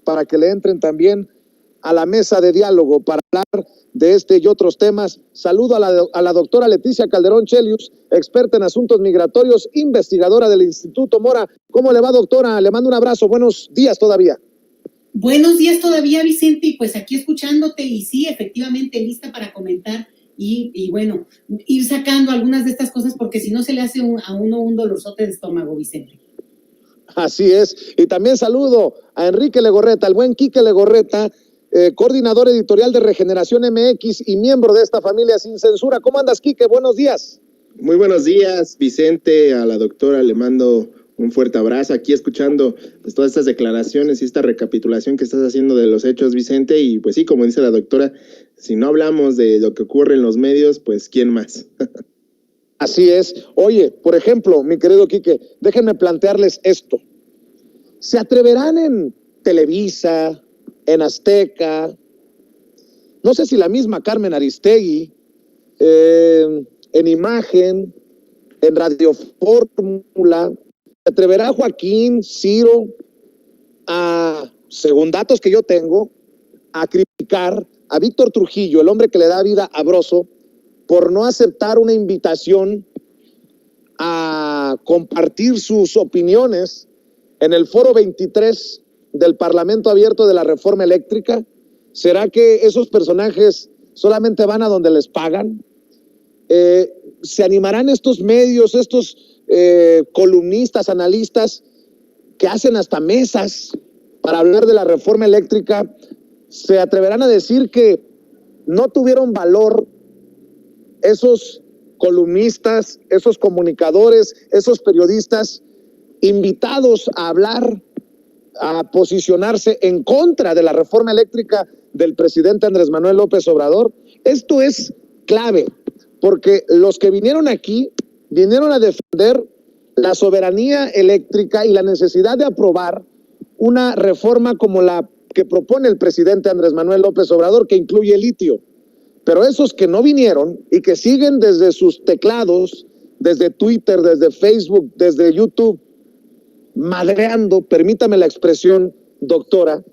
para que le entren también a la mesa de diálogo para hablar de este y otros temas. Saludo a la doctora Leticia Calderón Chelius, experta en asuntos migratorios, investigadora del Instituto Mora. ¿Cómo le va, doctora? Le mando un abrazo. Buenos días todavía. Buenos días todavía, Vicente, y pues aquí escuchándote, y sí, efectivamente, lista para comentar y bueno, ir sacando algunas de estas cosas, porque si no se le hace a uno un dolorzote de estómago, Vicente. Así es, y también saludo a Enrique Legorreta, el buen Quique Legorreta, coordinador editorial de Regeneración MX y miembro de esta familia Sin Censura. ¿Cómo andas, Quique? Buenos días. Muy buenos días, Vicente. A la doctora le mando un fuerte abrazo, aquí escuchando pues, todas estas declaraciones y esta recapitulación que estás haciendo de los hechos, Vicente, y pues sí, como dice la doctora, si no hablamos de lo que ocurre en los medios, pues ¿quién más? Así es. Oye, por ejemplo, mi querido Quique, déjenme plantearles esto. ¿Se atreverán en Televisa, en Azteca, no sé si la misma Carmen Aristegui, en Imagen, en Radio Fórmula, se atreverá Joaquín, Ciro, según datos que yo tengo, a criticar a Víctor Trujillo, el hombre que le da vida a Broso, por no aceptar una invitación a compartir sus opiniones en el Foro 23 del Parlamento Abierto de la Reforma Eléctrica? ¿Será que esos personajes solamente van a donde les pagan? ¿Se animarán estos medios, estos columnistas, analistas que hacen hasta mesas para hablar de la reforma eléctrica? ¿Se atreverán a decir que no tuvieron valor esos columnistas, esos comunicadores, esos periodistas invitados a hablar, a posicionarse en contra de la reforma eléctrica del presidente Andrés Manuel López Obrador? Esto es clave, porque los que vinieron aquí vinieron a defender la soberanía eléctrica y la necesidad de aprobar una reforma como la que propone el presidente Andrés Manuel López Obrador, que incluye el litio. Pero esos que no vinieron y que siguen desde sus teclados, desde Twitter, desde Facebook, desde YouTube, madreando, permítame la expresión, doctora,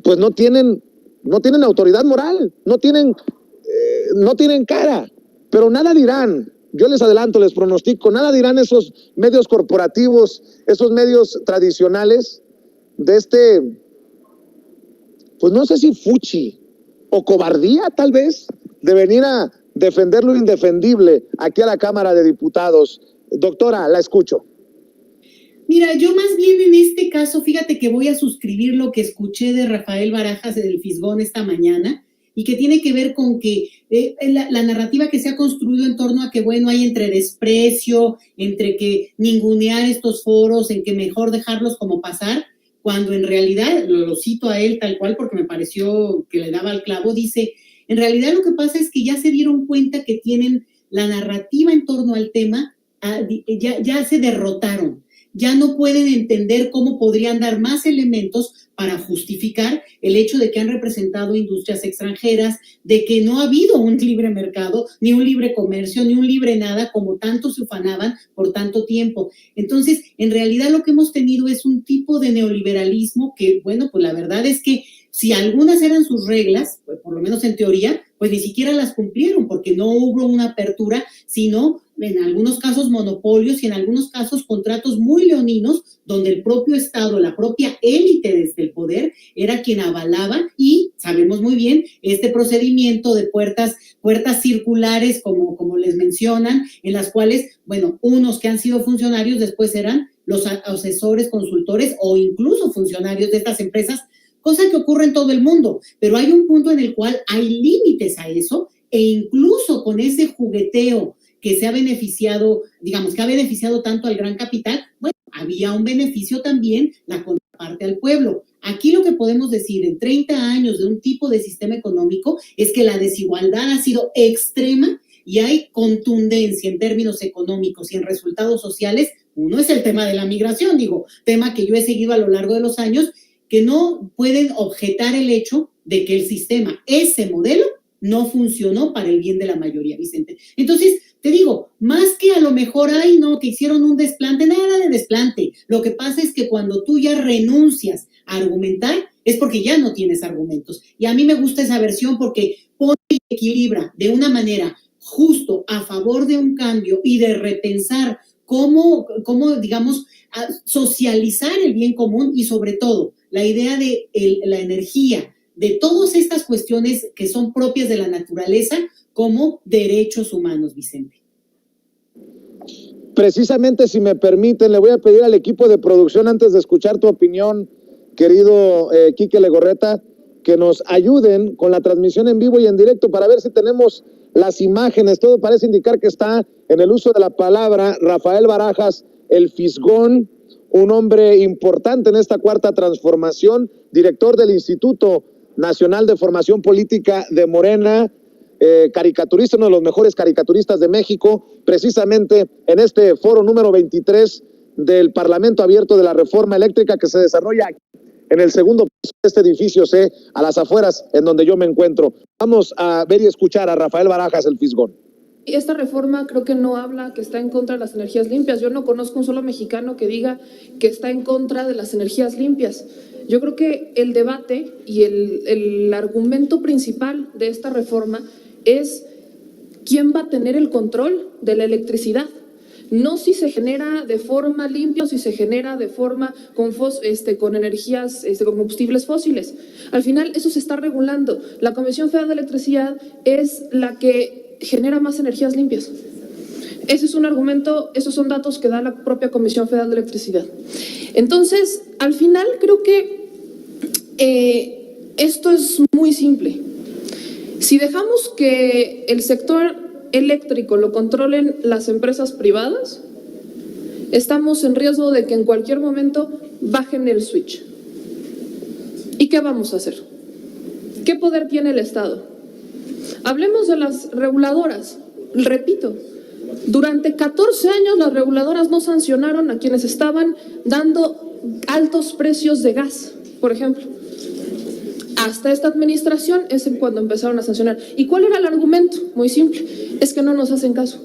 pues no tienen autoridad moral, no tienen cara, pero nada dirán. Yo les adelanto, les pronostico, nada dirán esos medios corporativos, esos medios tradicionales de pues no sé si fuchi o cobardía tal vez, de venir a defender lo indefendible aquí a la Cámara de Diputados. Doctora, la escucho. Mira, yo más bien en este caso, fíjate que voy a suscribir lo que escuché de Rafael Barajas del Fisgón esta mañana, y que tiene que ver con que la narrativa que se ha construido en torno a que, bueno, hay entre desprecio, entre que ningunear estos foros, en que mejor dejarlos como pasar, cuando en realidad, lo cito a él tal cual porque me pareció que le daba al clavo, dice, en realidad lo que pasa es que ya se dieron cuenta que tienen la narrativa en torno al tema, ya se derrotaron. Ya no pueden entender cómo podrían dar más elementos para justificar el hecho de que han representado industrias extranjeras, de que no ha habido un libre mercado, ni un libre comercio, ni un libre nada, como tanto se ufanaban por tanto tiempo. Entonces, en realidad lo que hemos tenido es un tipo de neoliberalismo que, bueno, pues la verdad es que si algunas eran sus reglas, pues por lo menos en teoría, pues ni siquiera las cumplieron, porque no hubo una apertura, sino en algunos casos monopolios y en algunos casos contratos muy leoninos, donde el propio Estado, la propia élite desde el poder, era quien avalaba, y sabemos muy bien este procedimiento de puertas circulares, como les mencionan, en las cuales, bueno, unos que han sido funcionarios después eran los asesores, consultores o incluso funcionarios de estas empresas, cosa que ocurre en todo el mundo, pero hay un punto en el cual hay límites a eso, e incluso con ese jugueteo que se ha beneficiado, digamos, que ha beneficiado tanto al gran capital, bueno, había un beneficio también, la contraparte al pueblo. Aquí lo que podemos decir en 30 años de un tipo de sistema económico es que la desigualdad ha sido extrema y hay contundencia en términos económicos y en resultados sociales. Uno es el tema de la migración, tema que yo he seguido a lo largo de los años, que no pueden objetar el hecho de que el sistema, ese modelo, no funcionó para el bien de la mayoría, Vicente. Entonces, te digo, más que a lo mejor, que hicieron un desplante, nada de desplante. Lo que pasa es que cuando tú ya renuncias a argumentar, es porque ya no tienes argumentos. Y a mí me gusta esa versión porque pone y equilibra de una manera justo a favor de un cambio y de repensar cómo digamos, socializar el bien común y sobre todo la idea de la energía, de todas estas cuestiones que son propias de la naturaleza como derechos humanos, Vicente. Precisamente, si me permiten, le voy a pedir al equipo de producción, antes de escuchar tu opinión, querido Quique Legorreta, que nos ayuden con la transmisión en vivo y en directo para ver si tenemos las imágenes. Todo parece indicar que está en el uso de la palabra Rafael Barajas, el Fisgón, un hombre importante en esta cuarta transformación, director del Instituto Nacional de Formación Política de Morena, caricaturista, uno de los mejores caricaturistas de México, precisamente en este foro número 23 del Parlamento Abierto de la Reforma Eléctrica que se desarrolla en el segundo piso de este edificio C, a las afueras en donde yo me encuentro. Vamos a ver y escuchar a Rafael Barajas, el Fisgón. Esta reforma creo que no habla que está en contra de las energías limpias. Yo no conozco un solo mexicano que diga que está en contra de las energías limpias. Yo creo que el debate y el argumento principal de esta reforma es quién va a tener el control de la electricidad. No si se genera de forma limpia o si se genera de forma con energías, con combustibles fósiles. Al final eso se está regulando. La Comisión Federal de Electricidad es la que genera más energías limpias. Ese es un argumento, esos son datos que da la propia Comisión Federal de Electricidad. Entonces, al final creo que esto es muy simple. Si dejamos que el sector eléctrico lo controlen las empresas privadas, estamos en riesgo de que en cualquier momento bajen el switch. ¿Y qué vamos a hacer? ¿Qué poder tiene el Estado? Hablemos de las reguladoras. Repito, durante 14 años las reguladoras no sancionaron a quienes estaban dando altos precios de gas, por ejemplo. Hasta esta administración es cuando empezaron a sancionar. ¿Y cuál era el argumento? Muy simple, es que no nos hacen caso.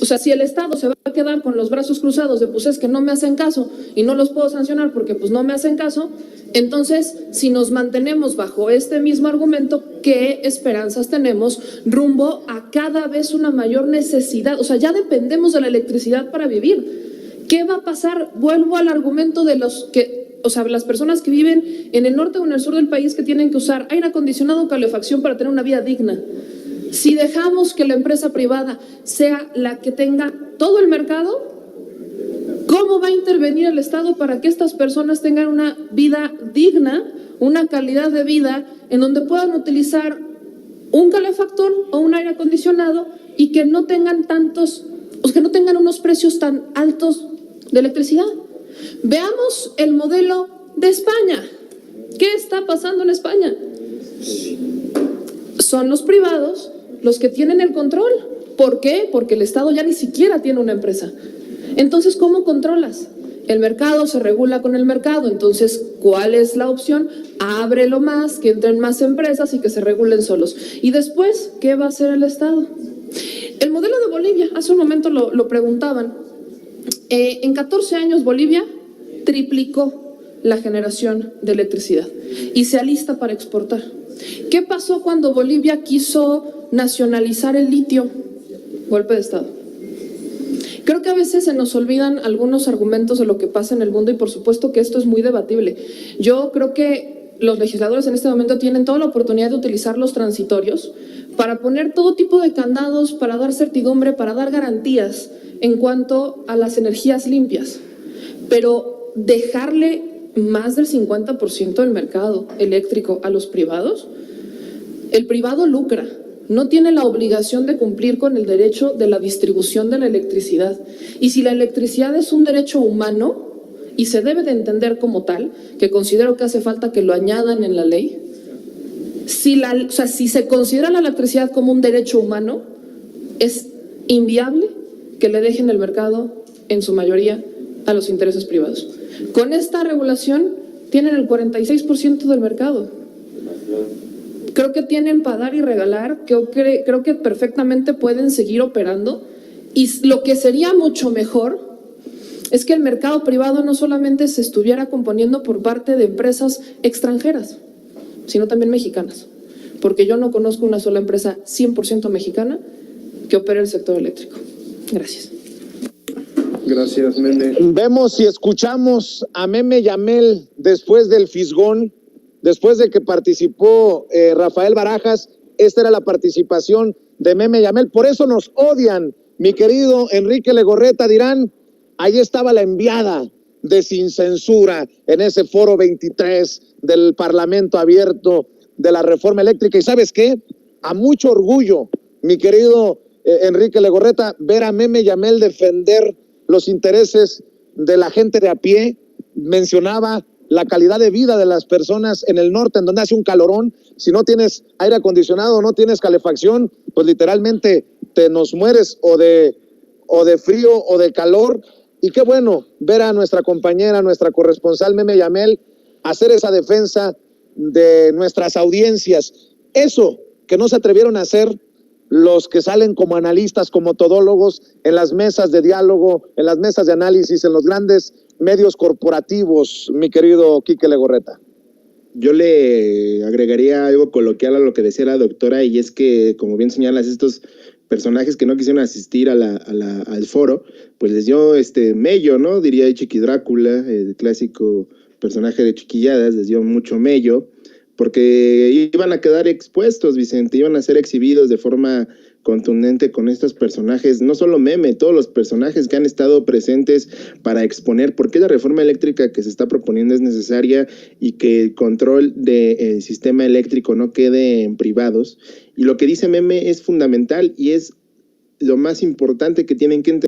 O sea, si el Estado se va a quedar con los brazos cruzados de pues es que no me hacen caso y no los puedo sancionar porque pues no me hacen caso, entonces si nos mantenemos bajo este mismo argumento, ¿qué esperanzas tenemos rumbo a cada vez una mayor necesidad? O sea, ya dependemos de la electricidad para vivir. ¿Qué va a pasar? Vuelvo al argumento de las personas que viven en el norte o en el sur del país que tienen que usar aire acondicionado o calefacción para tener una vida digna. Si dejamos que la empresa privada sea la que tenga todo el mercado, ¿cómo va a intervenir el Estado para que estas personas tengan una vida digna, una calidad de vida en donde puedan utilizar un calefactor o un aire acondicionado y que no tengan unos precios tan altos de electricidad? Veamos el modelo de España. ¿Qué está pasando en España? Son los privados los que tienen el control. ¿Por qué? Porque el Estado ya ni siquiera tiene una empresa. Entonces, ¿cómo controlas? El mercado se regula con el mercado. Entonces, ¿cuál es la opción? Ábrelo más, que entren más empresas y que se regulen solos. Y después, ¿qué va a hacer el Estado? El modelo de Bolivia, hace un momento lo preguntaban. En 14 años Bolivia triplicó la generación de electricidad y se alista para exportar. ¿Qué pasó cuando Bolivia quiso nacionalizar el litio? Golpe de Estado. Creo que a veces se nos olvidan algunos argumentos de lo que pasa en el mundo y por supuesto que esto es muy debatible. Yo creo que los legisladores en este momento tienen toda la oportunidad de utilizar los transitorios para poner todo tipo de candados, para dar certidumbre, para dar garantías en cuanto a las energías limpias, pero dejarle más del 50% del mercado eléctrico a los privados, el privado lucra, no tiene la obligación de cumplir con el derecho de la distribución de la electricidad. Y si la electricidad es un derecho humano y se debe de entender como tal, que considero que hace falta que lo añadan en la ley, si se considera la electricidad como un derecho humano, es inviable que le dejen el mercado, en su mayoría, a los intereses privados. Con esta regulación tienen el 46% del mercado. Creo que tienen para dar y regalar, creo que perfectamente pueden seguir operando y lo que sería mucho mejor es que el mercado privado no solamente se estuviera componiendo por parte de empresas extranjeras, sino también mexicanas, porque yo no conozco una sola empresa 100% mexicana que opere el sector eléctrico. Gracias. Gracias, Meme. Vemos y escuchamos a Meme Yamel después del fisgón, después de que participó Rafael Barajas. Esta era la participación de Meme Yamel. Por eso nos odian, mi querido Enrique Legorreta. Dirán, ahí estaba la enviada de Sin Censura en ese foro 23 del Parlamento Abierto de la Reforma Eléctrica. ¿Y sabes qué? A mucho orgullo, mi querido Enrique Legorreta, ver a Meme Yamel defender los intereses de la gente de a pie. Mencionaba la calidad de vida de las personas en el norte, en donde hace un calorón. Si no tienes aire acondicionado, no tienes calefacción, pues literalmente te nos mueres o de frío o de calor. Y qué bueno ver a nuestra compañera, nuestra corresponsal Meme Yamel, hacer esa defensa de nuestras audiencias. Eso que no se atrevieron a hacer los que salen como analistas, como todólogos, en las mesas de diálogo, en las mesas de análisis, en los grandes medios corporativos, mi querido Quique Legorreta. Yo le agregaría algo coloquial a lo que decía la doctora, y es que, como bien señalas, estos personajes que no quisieron asistir al foro, pues les dio mello, ¿no? Diría Chiqui Drácula, el clásico personaje de Chiquilladas, les dio mucho mello, porque iban a quedar expuestos, Vicente, iban a ser exhibidos de forma contundente con estos personajes, no solo Meme, todos los personajes que han estado presentes para exponer por qué la reforma eléctrica que se está proponiendo es necesaria y que el control del sistema eléctrico no quede en privados. Y lo que dice Meme es fundamental y es lo más importante que tienen que entender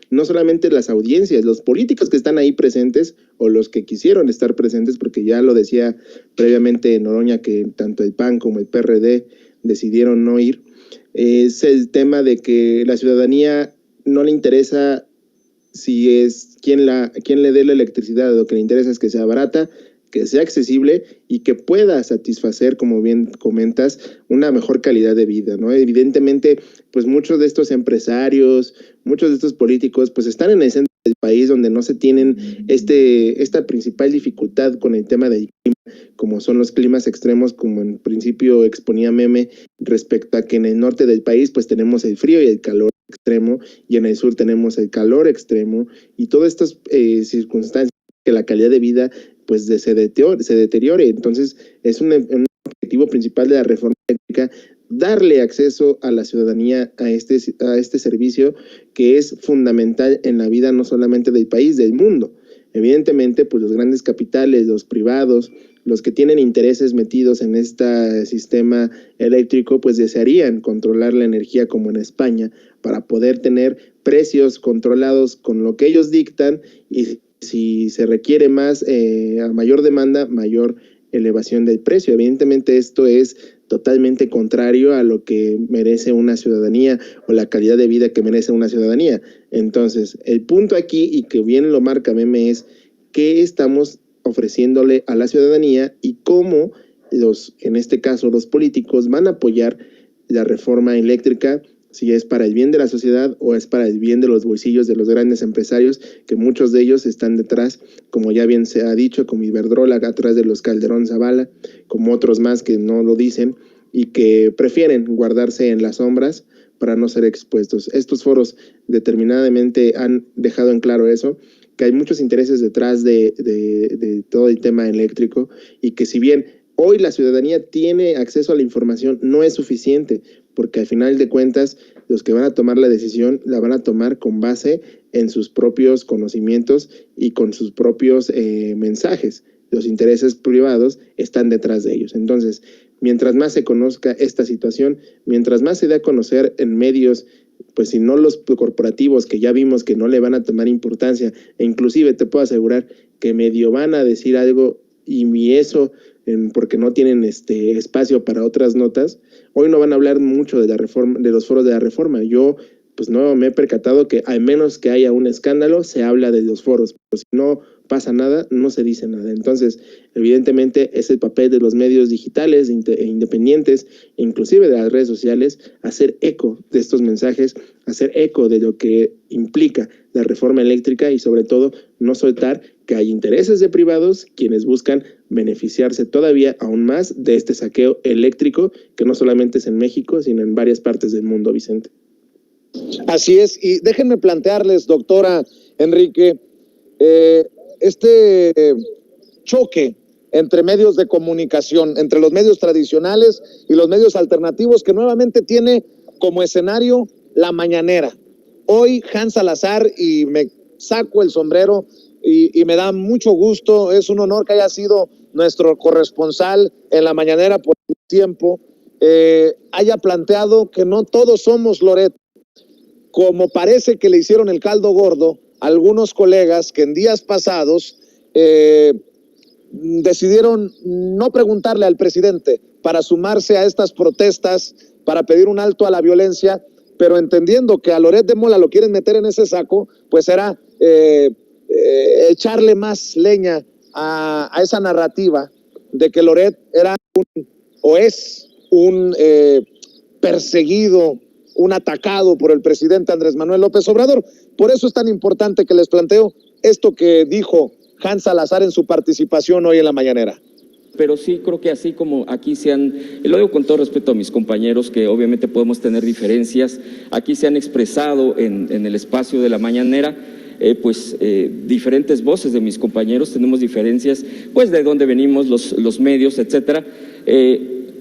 no solamente las audiencias, los políticos que están ahí presentes o los que quisieron estar presentes, porque ya lo decía previamente Noroña que tanto el PAN como el PRD decidieron no ir. Es el tema de que la ciudadanía no le interesa si es quién le dé la electricidad, lo que le interesa es que sea barata, que sea accesible y que pueda satisfacer, como bien comentas, una mejor calidad de vida, ¿no? Evidentemente, pues muchos de estos empresarios, muchos de estos políticos, pues están en el centro del país donde no se tienen esta principal dificultad con el tema del clima, como son los climas extremos, como en principio exponía Meme, respecto a que en el norte del país pues tenemos el frío y el calor extremo, y en el sur tenemos el calor extremo, y todas estas circunstancias que la calidad de vida pues se deteriore. Entonces es un objetivo principal de la reforma eléctrica darle acceso a la ciudadanía a este servicio que es fundamental en la vida no solamente del país, del mundo. Evidentemente, pues los grandes capitales, los privados, los que tienen intereses metidos en este sistema eléctrico, pues desearían controlar la energía como en España para poder tener precios controlados con lo que ellos dictan, y si se requiere más, a mayor demanda, mayor elevación del precio. Evidentemente esto es totalmente contrario a lo que merece una ciudadanía o la calidad de vida que merece una ciudadanía. Entonces, el punto aquí, y que bien lo marca Meme, es qué estamos ofreciéndole a la ciudadanía y cómo en este caso los políticos van a apoyar la reforma eléctrica, si es para el bien de la sociedad o es para el bien de los bolsillos de los grandes empresarios, que muchos de ellos están detrás, como ya bien se ha dicho, como Iberdrola, atrás de los Calderón Zavala, como otros más que no lo dicen y que prefieren guardarse en las sombras para no ser expuestos. Estos foros determinadamente han dejado en claro eso, que hay muchos intereses detrás de todo el tema eléctrico, y que si bien hoy la ciudadanía tiene acceso a la información, no es suficiente, porque al final de cuentas los que van a tomar la decisión la van a tomar con base en sus propios conocimientos y con sus propios mensajes. Los intereses privados están detrás de ellos. Entonces, mientras más se conozca esta situación, mientras más se dé a conocer en medios, pues si no los corporativos, que ya vimos que no le van a tomar importancia, e inclusive te puedo asegurar que medio van a decir algo y eso porque no tienen espacio para otras notas, hoy no van a hablar mucho de la reforma, de los foros de la reforma. Yo pues no me he percatado que al menos que haya un escándalo se habla de los foros, pero si no pasa nada, no se dice nada. Entonces, evidentemente es el papel de los medios digitales e independientes, inclusive de las redes sociales, hacer eco de estos mensajes, hacer eco de lo que implica la reforma eléctrica y sobre todo no soltar que hay intereses de privados quienes buscan beneficiarse todavía aún más de este saqueo eléctrico que no solamente es en México, sino en varias partes del mundo, Vicente. Así es, y déjenme plantearles, doctora Enrique, este choque entre medios de comunicación, entre los medios tradicionales y los medios alternativos, que nuevamente tiene como escenario la mañanera. Hoy Hans Salazar, y me saco el sombrero y me da mucho gusto, es un honor que haya sido nuestro corresponsal en la mañanera por un tiempo, haya planteado que no todos somos Loret, como parece que le hicieron el caldo gordo algunos colegas que en días pasados decidieron no preguntarle al presidente para sumarse a estas protestas, para pedir un alto a la violencia, pero entendiendo que a Loret de Mola lo quieren meter en ese saco, pues era echarle más leña a esa narrativa de que Loret era es un perseguido, un atacado por el presidente Andrés Manuel López Obrador. Por eso es tan importante que les planteo esto que dijo Hans Salazar en su participación hoy en la mañanera. Pero sí creo que así como aquí y lo digo con todo respeto a mis compañeros, que obviamente podemos tener diferencias, aquí se han expresado en el espacio de la mañanera, diferentes voces de mis compañeros, tenemos diferencias, pues de dónde venimos, los medios, etcétera.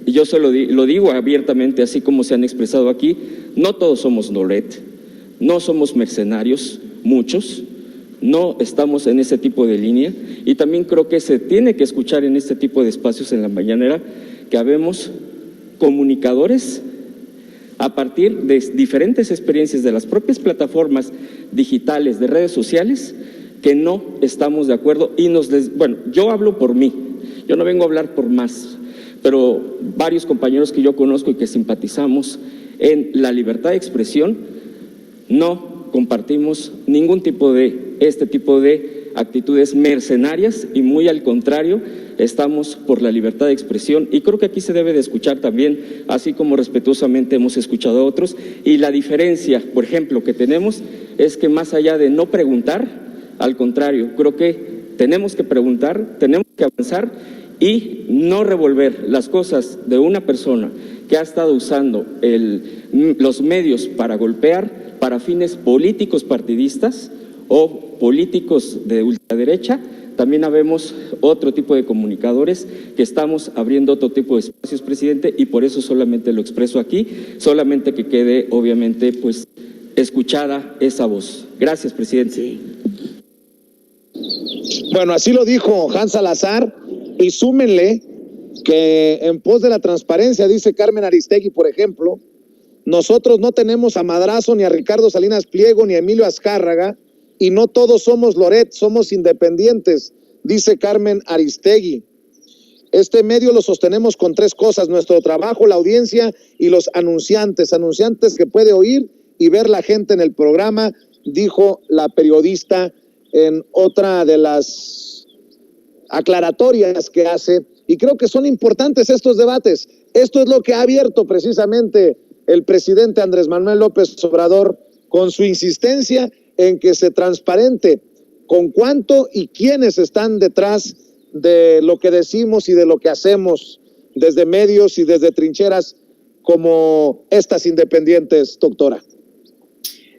Yo lo digo abiertamente, así como se han expresado aquí, no todos somos Loret, no somos mercenarios, muchos, no estamos en ese tipo de línea, y también creo que se tiene que escuchar en este tipo de espacios en la mañanera que habemos comunicadores a partir de diferentes experiencias de las propias plataformas digitales, de redes sociales, que no estamos de acuerdo y yo hablo por mí, yo no vengo a hablar por más, pero varios compañeros que yo conozco y que simpatizamos en la libertad de expresión, no compartimos ningún tipo de actitudes mercenarias y muy al contrario, estamos por la libertad de expresión y creo que aquí se debe de escuchar también, así como respetuosamente hemos escuchado a otros, y la diferencia, por ejemplo, que tenemos es que más allá de no preguntar, al contrario, creo que tenemos que preguntar, tenemos que avanzar y no revolver las cosas de una persona que ha estado usando los medios para golpear para fines políticos partidistas o políticos de ultraderecha. También habemos otro tipo de comunicadores que estamos abriendo otro tipo de espacios, presidente, y por eso solamente lo expreso aquí, solamente que quede obviamente pues escuchada esa voz. Gracias, presidente. Sí. Bueno, así lo dijo Hans Salazar, y súmenle que en pos de la transparencia, dice Carmen Aristegui, por ejemplo, nosotros no tenemos a Madrazo, ni a Ricardo Salinas Pliego, ni a Emilio Azcárraga, y no todos somos Loret, somos independientes, dice Carmen Aristegui. Este medio lo sostenemos con tres cosas: nuestro trabajo, la audiencia y los anunciantes que puede oír y ver la gente en el programa, dijo la periodista en otra de las aclaratorias que hace, y creo que son importantes estos debates. Esto es lo que ha abierto precisamente el presidente Andrés Manuel López Obrador con su insistencia en que se transparente con cuánto y quiénes están detrás de lo que decimos y de lo que hacemos desde medios y desde trincheras como estas independientes, doctora.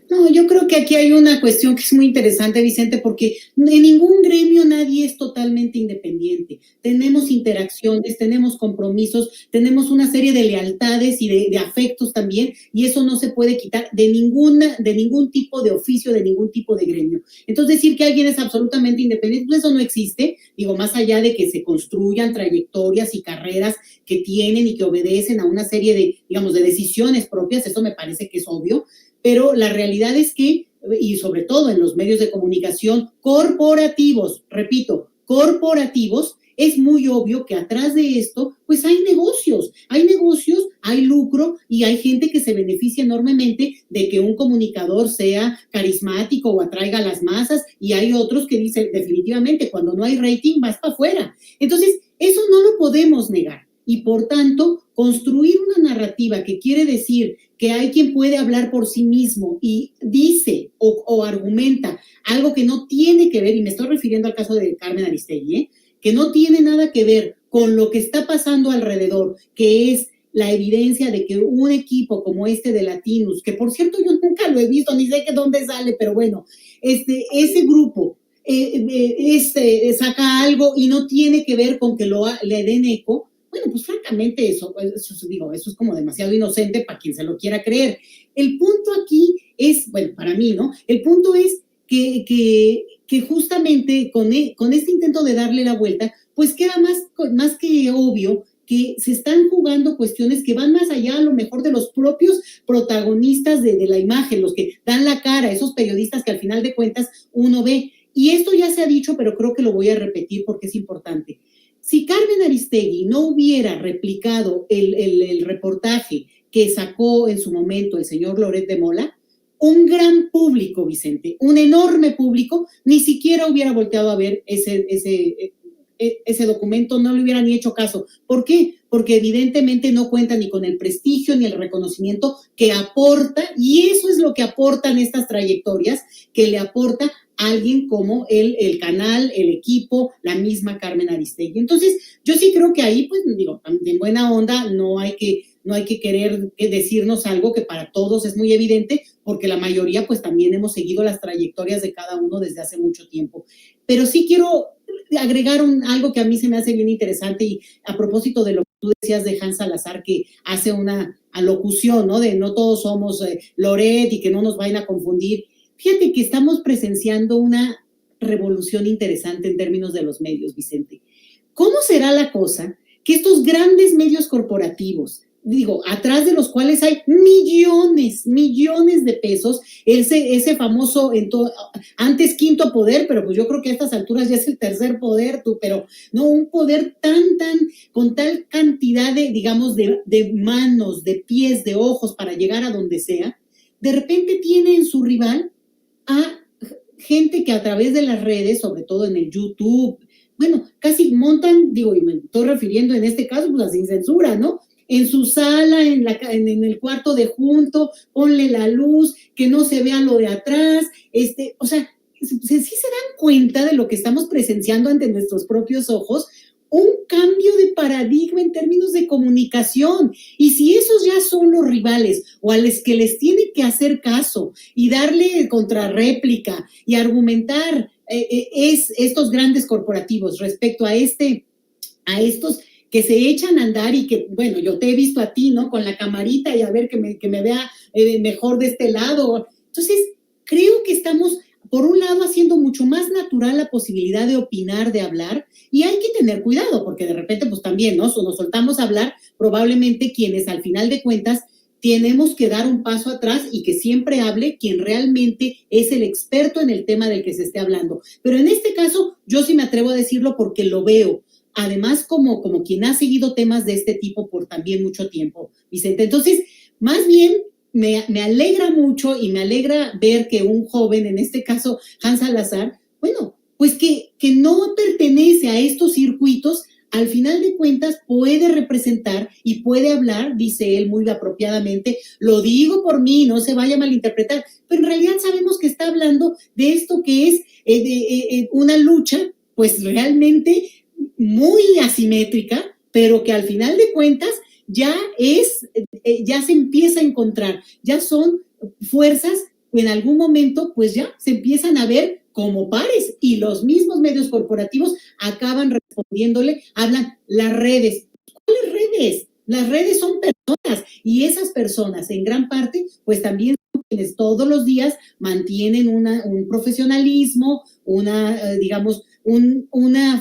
No, yo creo que aquí hay una cuestión que es muy interesante, Vicente, porque en ningún gremio nadie es totalmente independiente. Tenemos interacciones, tenemos compromisos, tenemos una serie de lealtades y de afectos también, y eso no se puede quitar de ningún tipo de oficio, de ningún tipo de gremio. Entonces, decir que alguien es absolutamente independiente, pues eso no existe, digo, más allá de que se construyan trayectorias y carreras que tienen y que obedecen a una serie de decisiones propias, eso me parece que es obvio. Pero la realidad es que, y sobre todo en los medios de comunicación corporativos, repito, corporativos, es muy obvio que atrás de esto, pues hay negocios, hay lucro y hay gente que se beneficia enormemente de que un comunicador sea carismático o atraiga a las masas, y hay otros que dicen definitivamente cuando no hay rating vas para afuera. Entonces, eso no lo podemos negar. Y por tanto, construir una narrativa que quiere decir que hay quien puede hablar por sí mismo y dice o argumenta algo que no tiene que ver, y me estoy refiriendo al caso de Carmen Aristegui, que no tiene nada que ver con lo que está pasando alrededor, que es la evidencia de que un equipo como este de Latinus, que por cierto yo nunca lo he visto, ni sé que dónde sale, pero bueno, ese grupo saca algo y no tiene que ver con que le den eco. Bueno, pues francamente eso es como demasiado inocente para quien se lo quiera creer. El punto aquí es, bueno, para mí, ¿no? El punto es que justamente con este intento de darle la vuelta, pues queda más que obvio que se están jugando cuestiones que van más allá a lo mejor de los propios protagonistas de la imagen, los que dan la cara, esos periodistas que al final de cuentas uno ve. Y esto ya se ha dicho, pero creo que lo voy a repetir porque es importante. Si Carmen Aristegui no hubiera replicado el reportaje que sacó en su momento el señor Loret de Mola, un gran público, Vicente, un enorme público, ni siquiera hubiera volteado a ver ese documento, no le hubieran ni hecho caso. ¿Por qué? Porque evidentemente no cuenta ni con el prestigio ni el reconocimiento que aporta, y eso es lo que aportan estas trayectorias, que le aporta alguien como el canal, el equipo, la misma Carmen Aristegui. Entonces, yo sí creo que ahí, pues digo, en buena onda, no hay que querer decirnos algo que para todos es muy evidente, porque la mayoría pues también hemos seguido las trayectorias de cada uno desde hace mucho tiempo. Pero sí quiero agregar algo que a mí se me hace bien interesante, y a propósito de lo que tú decías de Hans Salazar, que hace una alocución, ¿no? De no todos somos Loret y que no nos vayan a confundir. Fíjate que estamos presenciando una revolución interesante en términos de los medios, Vicente. ¿Cómo será la cosa que estos grandes medios corporativos, digo, atrás de los cuales hay millones de pesos, ese famoso, antes quinto poder, pero pues yo creo que a estas alturas ya es el tercer poder, pero no, un poder con tal cantidad de manos, de pies, de ojos para llegar a donde sea, de repente tiene en su rival a gente que a través de las redes, sobre todo en el YouTube, bueno, casi montan, digo, y me estoy refiriendo en este caso pues a Sin Censura, ¿no? En su sala, en el cuarto de junto, ponle la luz, que no se vea lo de atrás, o sea, sí se dan cuenta de lo que estamos presenciando ante nuestros propios ojos, un cambio de paradigma en términos de comunicación. Y si esos ya son los rivales o a los que les tienen que hacer caso y darle contrarréplica y argumentar estos grandes corporativos respecto a estos que se echan a andar y que, bueno, yo te he visto a ti, ¿no? Con la camarita y a ver que me vea mejor de este lado. Entonces, creo que estamos, por un lado, haciendo mucho más natural la posibilidad de opinar, de hablar, y hay que tener cuidado, porque de repente, pues también, ¿no? Nos soltamos a hablar, probablemente quienes al final de cuentas tenemos que dar un paso atrás y que siempre hable quien realmente es el experto en el tema del que se esté hablando. Pero en este caso, yo sí me atrevo a decirlo porque lo veo. Además, como quien ha seguido temas de este tipo por también mucho tiempo, Vicente. Entonces, más bien, me alegra mucho y me alegra ver que un joven, en este caso Hans Salazar, bueno, pues que no pertenece a estos circuitos, al final de cuentas puede representar y puede hablar, dice él muy apropiadamente, lo digo por mí, no se vaya a malinterpretar, pero en realidad sabemos que está hablando de esto que es una lucha, pues realmente muy asimétrica, pero que al final de cuentas ya se empieza a encontrar, ya son fuerzas que en algún momento pues ya se empiezan a ver como pares, y los mismos medios corporativos acaban respondiéndole, hablan las redes. ¿Cuáles redes? Las redes son personas, y esas personas en gran parte pues también son quienes todos los días mantienen un profesionalismo, una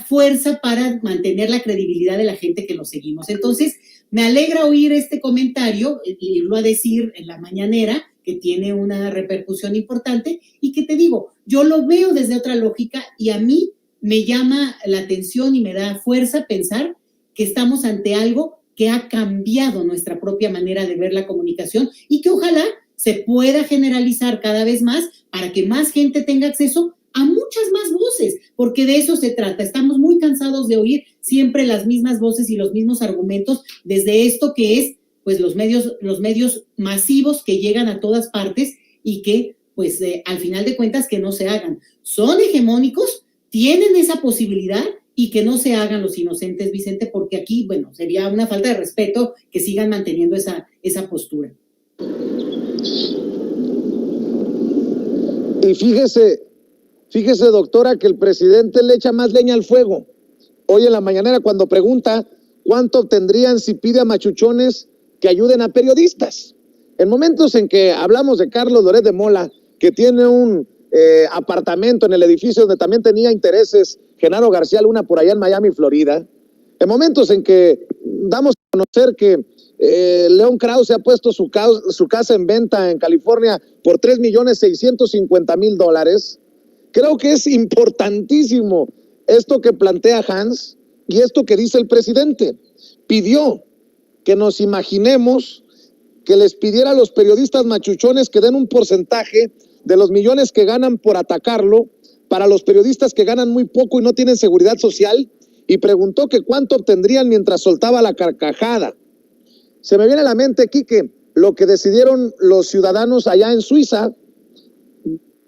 fuerza para mantener la credibilidad de la gente que lo seguimos. Entonces, me alegra oír este comentario, irlo a decir en la mañanera, que tiene una repercusión importante, y que te digo, yo lo veo desde otra lógica, y a mí me llama la atención y me da fuerza pensar que estamos ante algo que ha cambiado nuestra propia manera de ver la comunicación y que ojalá se pueda generalizar cada vez más para que más gente tenga acceso a muchas más voces, porque de eso se trata. Estamos muy cansados de oír siempre las mismas voces y los mismos argumentos desde esto que es, pues, los medios masivos que llegan a todas partes y que, pues, al final de cuentas, que no se hagan. Son hegemónicos, tienen esa posibilidad y que no se hagan los inocentes, Vicente, porque aquí, bueno, sería una falta de respeto que sigan manteniendo esa postura. Y fíjese, doctora, que el presidente le echa más leña al fuego. Hoy en la mañanera, cuando pregunta cuánto obtendrían si pide a machuchones que ayuden a periodistas. En momentos en que hablamos de Carlos Loret de Mola, que tiene un apartamento en el edificio donde también tenía intereses Genaro García Luna por allá en Miami, Florida, en momentos en que damos a conocer que León Krause ha puesto su casa en venta en California por $3,650,000, creo que es importantísimo esto que plantea Hans y esto que dice el presidente. Pidió que nos imaginemos que les pidiera a los periodistas machuchones que den un porcentaje de los millones que ganan por atacarlo para los periodistas que ganan muy poco y no tienen seguridad social, y preguntó que cuánto obtendrían mientras soltaba la carcajada. Se me viene a la mente, Quique, lo que decidieron los ciudadanos allá en Suiza,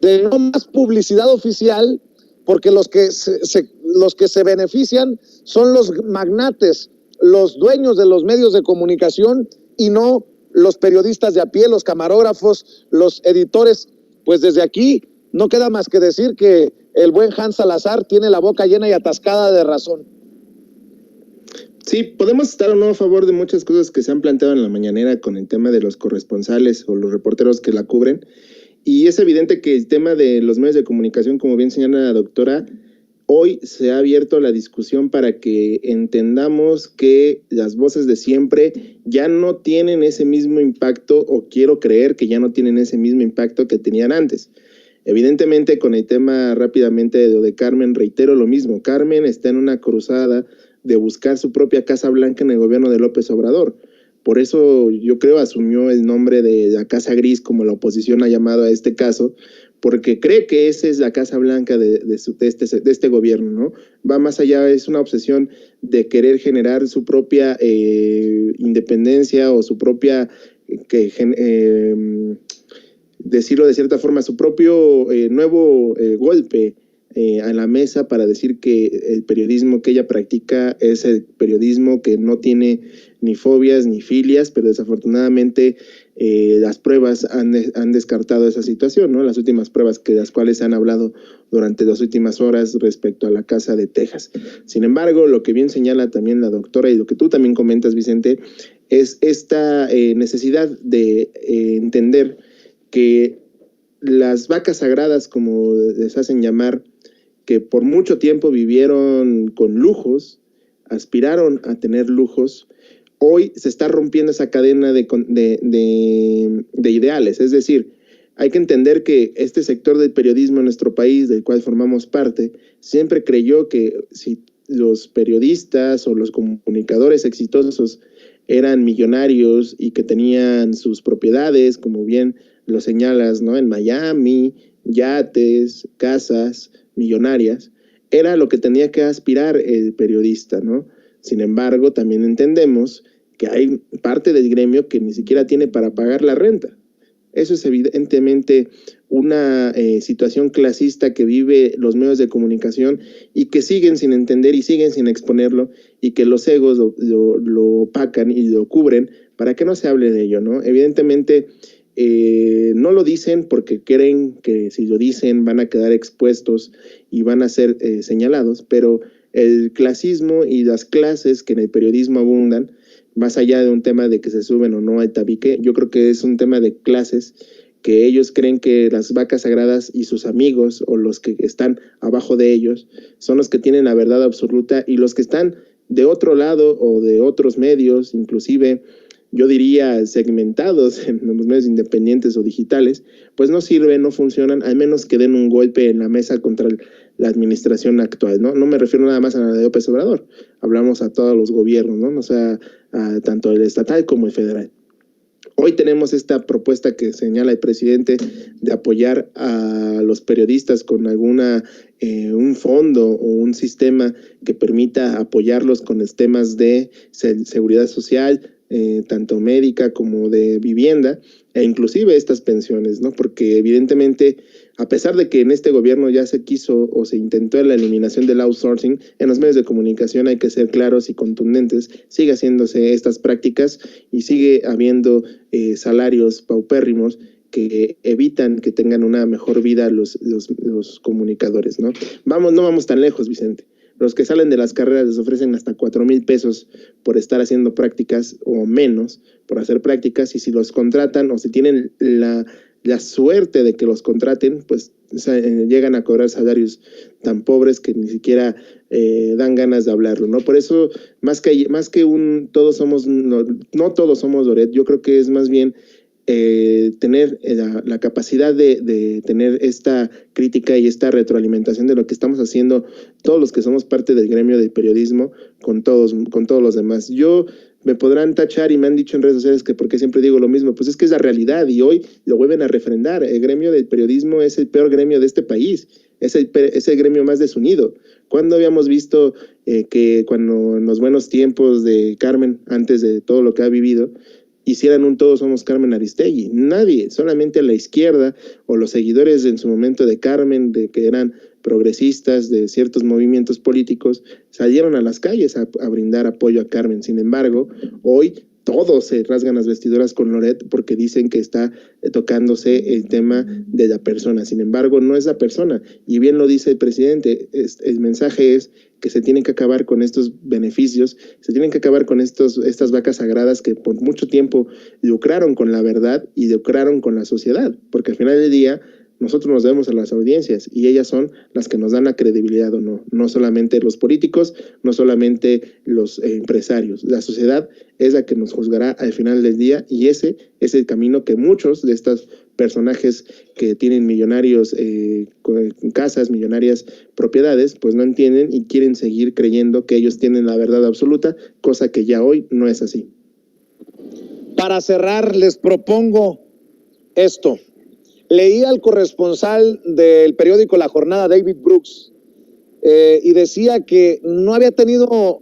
de no más publicidad oficial, porque los que se benefician son los magnates, los dueños de los medios de comunicación y no los periodistas de a pie, los camarógrafos, los editores. Pues desde aquí no queda más que decir que el buen Hans Salazar tiene la boca llena y atascada de razón. Sí, podemos estar o no a favor de muchas cosas que se han planteado en la mañanera con el tema de los corresponsales o los reporteros que la cubren. Y es evidente que el tema de los medios de comunicación, como bien señala la doctora, hoy se ha abierto la discusión para que entendamos que las voces de siempre ya no tienen ese mismo impacto, o quiero creer que ya no tienen ese mismo impacto que tenían antes. Evidentemente, con el tema rápidamente de Carmen, reitero lo mismo. Carmen está en una cruzada de buscar su propia Casa Blanca en el gobierno de López Obrador. Por eso yo creo asumió el nombre de la Casa Gris, como la oposición ha llamado a este caso, porque cree que esa es la Casa Blanca de este gobierno, ¿no? Va más allá, es una obsesión de querer generar su propia independencia o su propia, decirlo de cierta forma, su propio nuevo golpe a la mesa para decir que el periodismo que ella practica es el periodismo que no tiene ni fobias ni filias, pero desafortunadamente las pruebas han descartado esa situación, ¿no? Las últimas pruebas de las cuales se han hablado durante las últimas horas respecto a la casa de Texas. Sin embargo, lo que bien señala también la doctora y lo que tú también comentas, Vicente, es esta necesidad de entender que las vacas sagradas, como les hacen llamar, que por mucho tiempo vivieron con lujos, aspiraron a tener lujos, hoy se está rompiendo esa cadena de ideales. Es decir, hay que entender que este sector del periodismo en nuestro país, del cual formamos parte, siempre creyó que si los periodistas o los comunicadores exitosos eran millonarios y que tenían sus propiedades, como bien lo señalas, ¿no? En Miami, yates, casas millonarias, era lo que tenía que aspirar el periodista, ¿no? Sin embargo, también entendemos que hay parte del gremio que ni siquiera tiene para pagar la renta. Eso es evidentemente una situación clasista que vive los medios de comunicación y que siguen sin entender y siguen sin exponerlo, y que los egos lo opacan y lo cubren para que no se hable de ello, ¿no? Evidentemente no lo dicen porque creen que si lo dicen van a quedar expuestos y van a ser señalados, pero el clasismo y las clases que en el periodismo abundan, más allá de un tema de que se suben o no al tabique, yo creo que es un tema de clases, que ellos creen que las vacas sagradas y sus amigos o los que están abajo de ellos son los que tienen la verdad absoluta, y los que están de otro lado o de otros medios, inclusive yo diría, segmentados en los medios independientes o digitales, pues no sirven, no funcionan, al menos que den un golpe en la mesa contra la administración actual, ¿no? No me refiero nada más a la de López Obrador, hablamos a todos los gobiernos, ¿no? O sea, tanto el estatal como el federal. Hoy tenemos esta propuesta que señala el presidente de apoyar a los periodistas con un fondo o un sistema que permita apoyarlos con los temas de seguridad social, tanto médica como de vivienda, e inclusive estas pensiones, ¿no? Porque evidentemente, a pesar de que en este gobierno ya se quiso o se intentó la eliminación del outsourcing, en los medios de comunicación hay que ser claros y contundentes, sigue haciéndose estas prácticas y sigue habiendo salarios paupérrimos que evitan que tengan una mejor vida los comunicadores, ¿no? No vamos tan lejos, Vicente. Los que salen de las carreras les ofrecen hasta 4,000 pesos por estar haciendo prácticas o menos por hacer prácticas, y si los contratan o si tienen la suerte de que los contraten, pues llegan a cobrar salarios tan pobres que ni siquiera dan ganas de hablarlo, ¿no? Por eso, más que todos somos, no todos somos Loret, yo creo que es más bien tener la capacidad de tener esta crítica y esta retroalimentación de lo que estamos haciendo todos los que somos parte del gremio del periodismo con todos los demás. Me podrán tachar y me han dicho en redes sociales que porque siempre digo lo mismo, pues es que es la realidad y hoy lo vuelven a refrendar. El gremio del periodismo es el peor gremio de este país, es el gremio más desunido. ¿Cuándo habíamos visto que cuando en los buenos tiempos de Carmen, antes de todo lo que ha vivido, hicieran un Todos Somos Carmen Aristegui? Nadie, solamente a la izquierda o los seguidores en su momento de Carmen, de que eran progresistas de ciertos movimientos políticos, salieron a las calles a brindar apoyo a Carmen. Sin embargo, hoy todos se rasgan las vestiduras con Loret porque dicen que está tocándose el tema de la persona. Sin embargo, no es la persona. Y bien lo dice el presidente, el mensaje es que se tienen que acabar con estos beneficios, se tienen que acabar con estas vacas sagradas que por mucho tiempo lucraron con la verdad y lucraron con la sociedad, porque al final del día nosotros nos debemos a las audiencias y ellas son las que nos dan la credibilidad o no, no solamente los políticos, no solamente los empresarios. La sociedad es la que nos juzgará al final del día y ese es el camino que muchos de estos personajes que tienen millonarios casas, millonarias propiedades, pues no entienden y quieren seguir creyendo que ellos tienen la verdad absoluta, cosa que ya hoy no es así. Para cerrar, les propongo esto. Leí al corresponsal del periódico La Jornada, David Brooks, y decía que no había tenido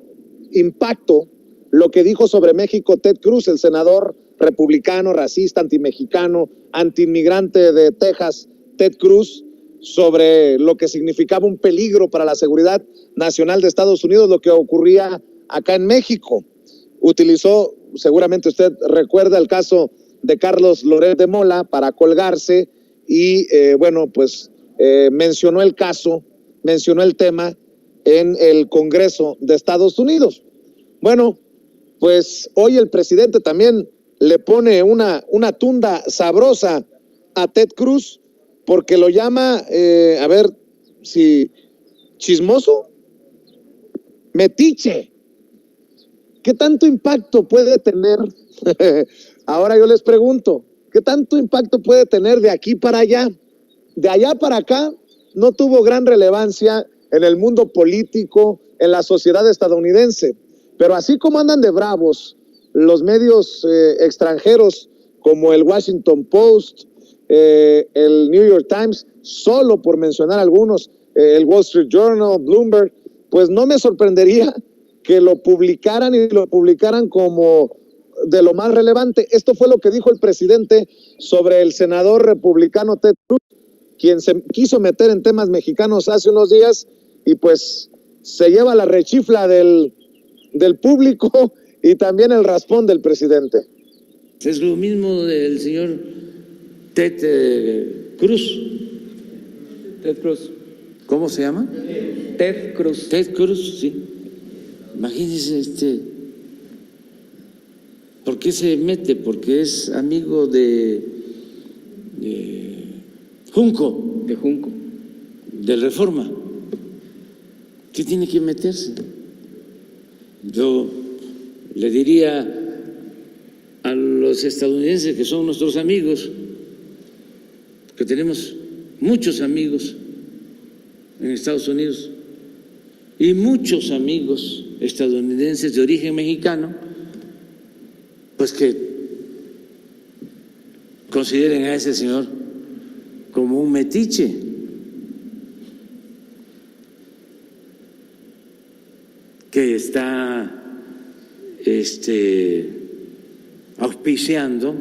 impacto lo que dijo sobre México Ted Cruz, el senador republicano, racista, antimexicano, antiinmigrante de Texas, Ted Cruz, sobre lo que significaba un peligro para la seguridad nacional de Estados Unidos, lo que ocurría acá en México. Utilizó, seguramente usted recuerda el caso de Carlos Loret de Mola para colgarse y mencionó el caso, mencionó el tema en el Congreso de Estados Unidos. Bueno, pues hoy el presidente también le pone una tunda sabrosa a Ted Cruz porque lo llama, chismoso, metiche. ¿Qué tanto impacto puede tener? Ahora yo les pregunto, ¿qué tanto impacto puede tener de aquí para allá? De allá para acá no tuvo gran relevancia en el mundo político, en la sociedad estadounidense, pero así como andan de bravos los medios extranjeros como el Washington Post, el New York Times, solo por mencionar algunos, el Wall Street Journal, Bloomberg, pues no me sorprendería que lo publicaran como de lo más relevante. Esto fue lo que dijo el presidente sobre el senador republicano Ted Cruz, quien se quiso meter en temas mexicanos hace unos días y pues se lleva la rechifla del público y también el raspón del presidente. Es lo mismo del señor Ted Cruz. Ted Cruz. ¿Cómo se llama? Ted Cruz. Ted Cruz, sí. Imagínense, ¿por qué se mete? Porque es amigo de Junco. De Junco. De Reforma. ¿Qué tiene que meterse? Yo le diría los estadounidenses que son nuestros amigos, que tenemos muchos amigos en Estados Unidos y muchos amigos estadounidenses de origen mexicano, pues que consideren a ese señor como un metiche. Que está auspiciando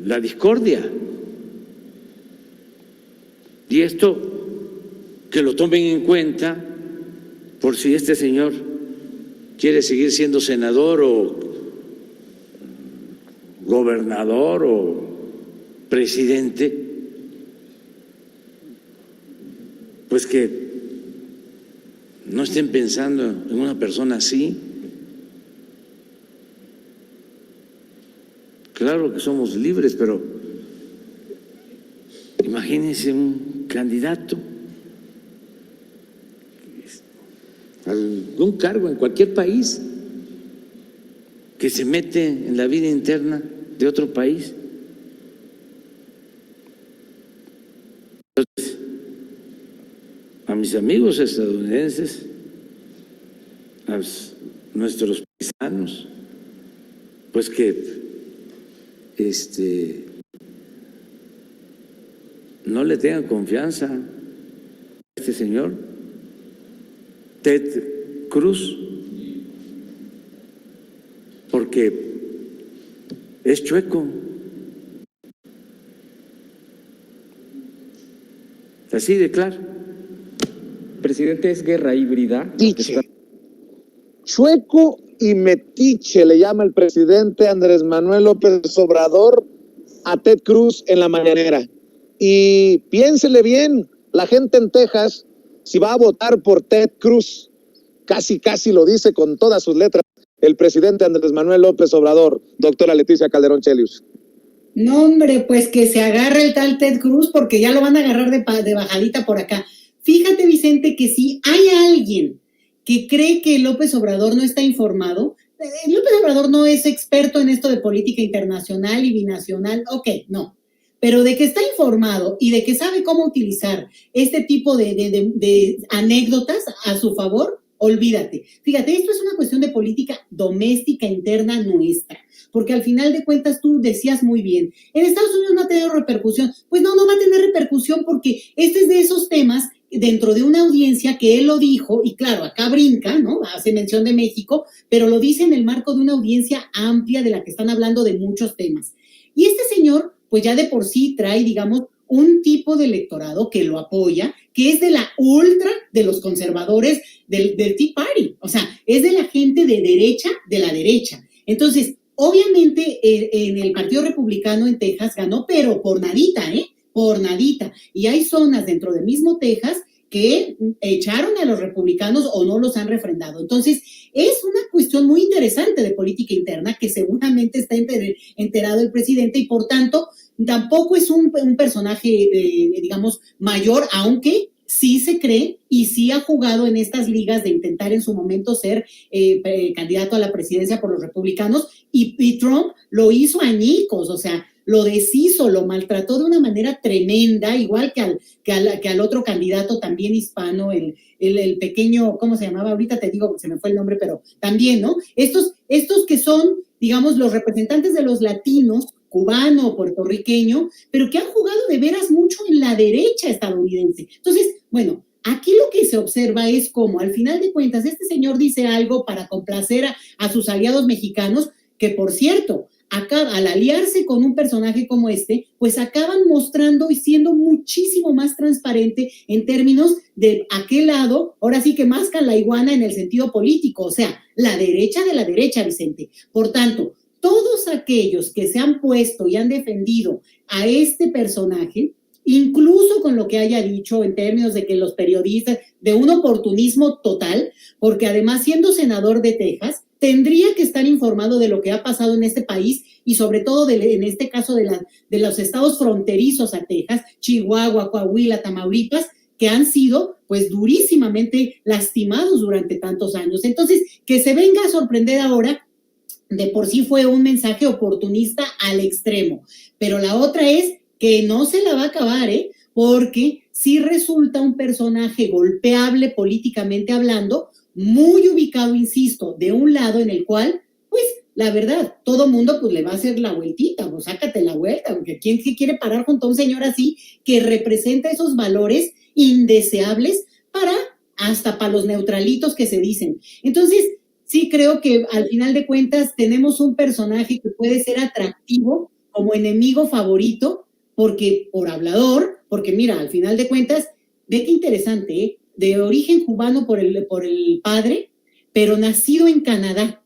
la discordia. Y esto que lo tomen en cuenta por si este señor quiere seguir siendo senador o gobernador o presidente, pues que no estén pensando en una persona así. Claro que somos libres, pero imagínense un candidato a algún cargo en cualquier país que se mete en la vida interna de otro país. Entonces, a mis amigos estadounidenses, a nuestros paisanos, pues que no le tengan confianza a este señor Ted Cruz, porque es chueco. Así de claro. Presidente, es guerra híbrida. Metiche. Chueco y metiche le llama el presidente Andrés Manuel López Obrador a Ted Cruz en la mañanera. Y piénsele bien, la gente en Texas, si va a votar por Ted Cruz, casi lo dice con todas sus letras el presidente Andrés Manuel López Obrador, doctora Leticia Calderón Chelius. No, hombre, pues que se agarre el tal Ted Cruz porque ya lo van a agarrar de bajadita por acá. Fíjate, Vicente, que si hay alguien que cree que López Obrador no está informado, López Obrador no es experto en esto de política internacional y binacional, ok, no, pero de que está informado y de que sabe cómo utilizar este tipo de anécdotas a su favor, olvídate. Fíjate, esto es una cuestión de política doméstica interna nuestra, porque al final de cuentas tú decías muy bien, en Estados Unidos no ha tenido repercusión. Pues no va a tener repercusión porque este es de esos temas dentro de una audiencia que él lo dijo, y claro, acá brinca, ¿no? Hace mención de México, pero lo dice en el marco de una audiencia amplia de la que están hablando de muchos temas. Y este señor, pues ya de por sí trae, digamos, un tipo de electorado que lo apoya, que es de la ultra de los conservadores del Tea Party, o sea, es de la gente de la derecha. Entonces, obviamente, en el Partido Republicano en Texas ganó, pero por nadita, por nadita. Y hay zonas dentro del mismo Texas que echaron a los republicanos o no los han refrendado. Entonces, es una cuestión muy interesante de política interna que seguramente está enterado el presidente y, por tanto, tampoco es un personaje, digamos, mayor, aunque sí se cree y sí ha jugado en estas ligas de intentar en su momento ser candidato a la presidencia por los republicanos y Trump lo hizo añicos, o sea, lo deshizo, lo maltrató de una manera tremenda, igual que al otro candidato también hispano, el pequeño, ¿cómo se llamaba? Ahorita te digo, se me fue el nombre, pero también, ¿no? Estos que son, digamos, los representantes de los latinos, cubano o puertorriqueño, pero que han jugado de veras mucho en la derecha estadounidense. Entonces, bueno, aquí lo que se observa es cómo, al final de cuentas, este señor dice algo para complacer a sus aliados mexicanos, que por cierto, al aliarse con un personaje como este, pues acaban mostrando y siendo muchísimo más transparente en términos de aquel lado, ahora sí que mascan la iguana en el sentido político, o sea, la derecha de la derecha, Vicente. Por tanto, todos aquellos que se han puesto y han defendido a este personaje, incluso con lo que haya dicho en términos de que los periodistas, de un oportunismo total, porque además siendo senador de Texas, tendría que estar informado de lo que ha pasado en este país y sobre todo en este caso de los estados fronterizos a Texas, Chihuahua, Coahuila, Tamaulipas, que han sido pues pues durísimamente lastimados durante tantos años. Entonces, que se venga a sorprender ahora, de por sí fue un mensaje oportunista al extremo, pero la otra es que no se la va a acabar, porque sí resulta un personaje golpeable políticamente hablando, muy ubicado, insisto, de un lado en el cual, pues, la verdad, todo mundo pues le va a hacer la vueltita, pues sácate la vuelta, porque ¿quién quiere parar junto a un señor así que representa esos valores indeseables hasta para los neutralitos que se dicen? Entonces, sí creo que al final de cuentas tenemos un personaje que puede ser atractivo como enemigo favorito, porque por hablador, porque mira, al final de cuentas, ve qué interesante, de origen cubano por el padre, pero nacido en Canadá.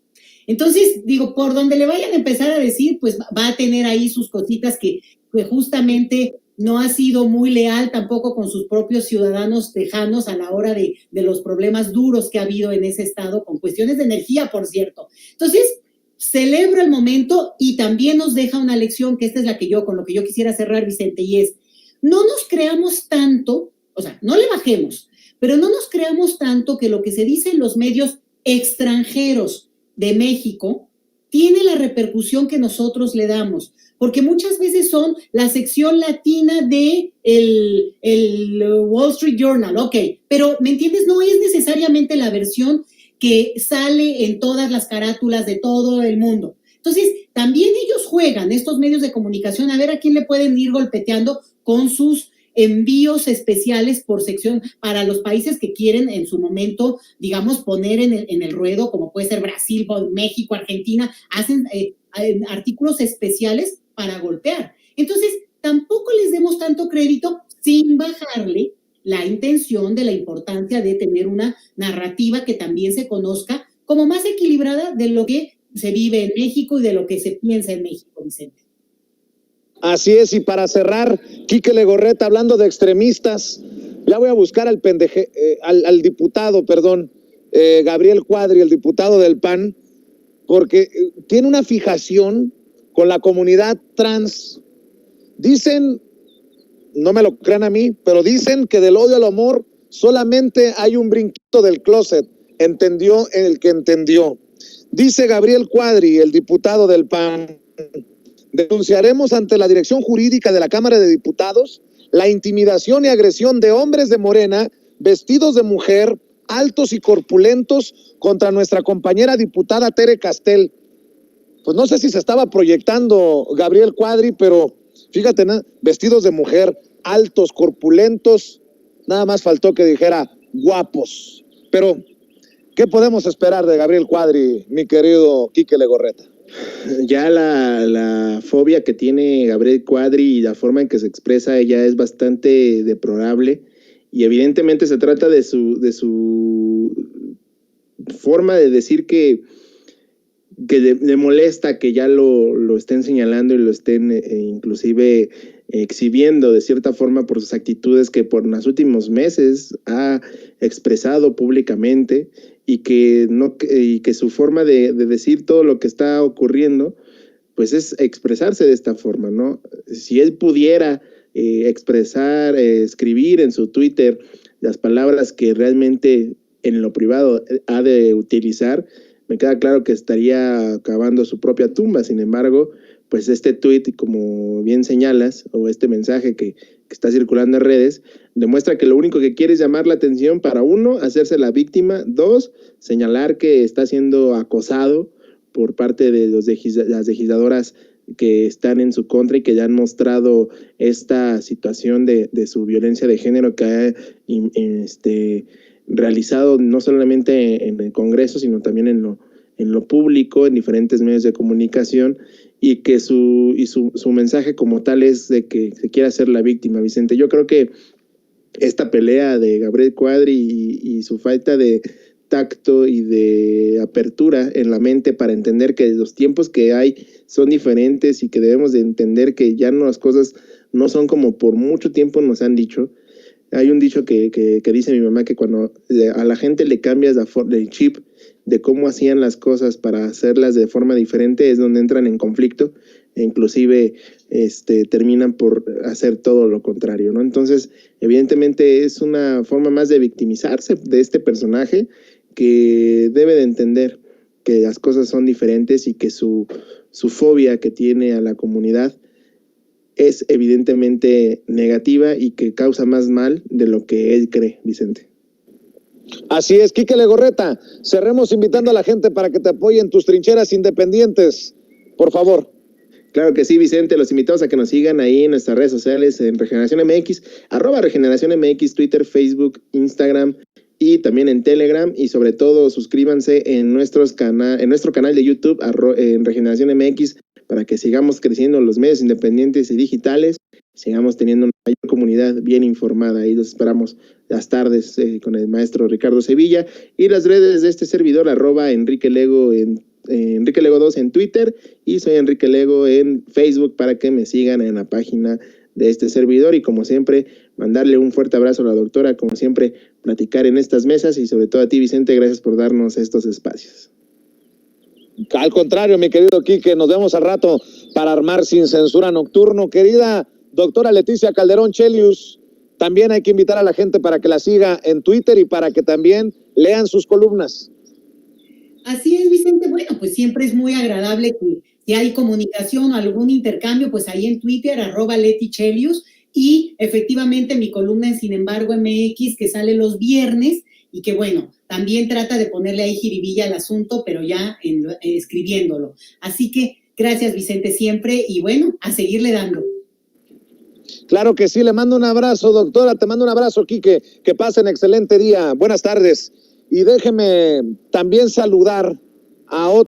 Entonces, digo, por donde le vayan a empezar a decir, pues va a tener ahí sus cositas que justamente no ha sido muy leal tampoco con sus propios ciudadanos tejanos a la hora de los problemas duros que ha habido en ese estado, con cuestiones de energía, por cierto. Entonces, celebro el momento y también nos deja una lección, que esta es con lo que yo quisiera cerrar, Vicente, y es, no nos creamos tanto, o sea, no le bajemos, pero no nos creamos tanto que lo que se dice en los medios extranjeros de México tiene la repercusión que nosotros le damos, porque muchas veces son la sección latina de el Wall Street Journal, ok, pero, ¿me entiendes? No es necesariamente la versión que sale en todas las carátulas de todo el mundo. Entonces, también ellos juegan, estos medios de comunicación, a ver a quién le pueden ir golpeteando con sus envíos especiales por sección para los países que quieren en su momento, digamos, poner en el ruedo, como puede ser Brasil, México, Argentina, hacen artículos especiales para golpear. Entonces, tampoco les demos tanto crédito sin bajarle la intención de la importancia de tener una narrativa que también se conozca como más equilibrada de lo que se vive en México y de lo que se piensa en México, Vicente. Así es, y para cerrar, Quique Legorreta, hablando de extremistas, ya voy a buscar al diputado, Gabriel Cuadri, el diputado del PAN, porque tiene una fijación con la comunidad trans. Dicen, no me lo crean a mí, pero dicen que del odio al amor solamente hay un brinquito del closet, entendió el que entendió. Dice Gabriel Cuadri, el diputado del PAN, denunciaremos ante la Dirección Jurídica de la Cámara de Diputados la intimidación y agresión de hombres de Morena vestidos de mujer, altos y corpulentos, contra nuestra compañera diputada Tere Castel. Pues no sé si se estaba proyectando Gabriel Cuadri, pero fíjate, ¿no? Vestidos de mujer, altos, corpulentos, nada más faltó que dijera guapos. Pero, ¿qué podemos esperar de Gabriel Cuadri, mi querido Quique Legorreta? Ya la fobia que tiene Gabriel Cuadri y la forma en que se expresa ella es bastante deplorable, y evidentemente se trata de su forma de decir que le molesta que ya lo estén señalando y lo estén inclusive exhibiendo de cierta forma por sus actitudes que por los últimos meses ha expresado públicamente, y que su forma de decir todo lo que está ocurriendo pues es expresarse de esta forma, ¿no? Si él pudiera expresar, escribir en su Twitter las palabras que realmente en lo privado ha de utilizar, me queda claro que estaría cavando su propia tumba. Sin embargo, pues este tweet, como bien señalas, o este mensaje que está circulando en redes, demuestra que lo único que quiere es llamar la atención para, uno, hacerse la víctima, dos, señalar que está siendo acosado por parte de las legisladoras que están en su contra y que ya han mostrado esta situación de su violencia de género que ha realizado no solamente en el Congreso, sino también en lo público, en diferentes medios de comunicación, y que su mensaje como tal es de que se quiere hacer la víctima, Vicente. Yo creo que esta pelea de Gabriel Cuadri y su falta de tacto y de apertura en la mente para entender que los tiempos que hay son diferentes y que debemos de entender que ya no, las cosas no son como por mucho tiempo nos han dicho. Hay un dicho que dice mi mamá, que cuando a la gente le cambias el chip de cómo hacían las cosas para hacerlas de forma diferente, es donde entran en conflicto. e inclusive terminan por hacer todo lo contrario, ¿no? Entonces, evidentemente es una forma más de victimizarse de este personaje que debe de entender que las cosas son diferentes y que su fobia que tiene a la comunidad es evidentemente negativa y que causa más mal de lo que él cree, Vicente. Así es, Quique Legorreta, cerremos invitando a la gente para que te apoye en tus trincheras independientes, por favor. Claro que sí, Vicente, los invitamos a que nos sigan ahí en nuestras redes sociales, en Regeneración MX, @Regeneración MX, Twitter, Facebook, Instagram y también en Telegram, y sobre todo suscríbanse en nuestro canal de YouTube, en Regeneración MX, para que sigamos creciendo los medios independientes y digitales, sigamos teniendo una mayor comunidad bien informada. Ahí los esperamos las tardes con el maestro Ricardo Sevilla, y las redes de este servidor, @Enrique Lego Enrique Lego 2 en Twitter, y soy Enrique Lego en Facebook, para que me sigan en la página de este servidor. Y como siempre, mandarle un fuerte abrazo a la doctora, como siempre, platicar en estas mesas, y sobre todo a ti, Vicente, gracias por darnos estos espacios. Al contrario, mi querido Quique, nos vemos al rato para armar Sin Censura Nocturno. Querida doctora Leticia Calderón Chelius, también hay que invitar a la gente para que la siga en Twitter y para que también lean sus columnas. Así es, Vicente. Bueno, pues siempre es muy agradable que hay comunicación o algún intercambio, pues ahí en Twitter, @LetiChelius, y efectivamente mi columna en Sin Embargo MX, que sale los viernes, y que bueno, también trata de ponerle ahí jiribilla al asunto, pero ya escribiéndolo. Así que gracias, Vicente, siempre, y bueno, a seguirle dando. Claro que sí, le mando un abrazo, doctora, te mando un abrazo, Quique, que pasen excelente día, buenas tardes, y déjeme también saludar a otro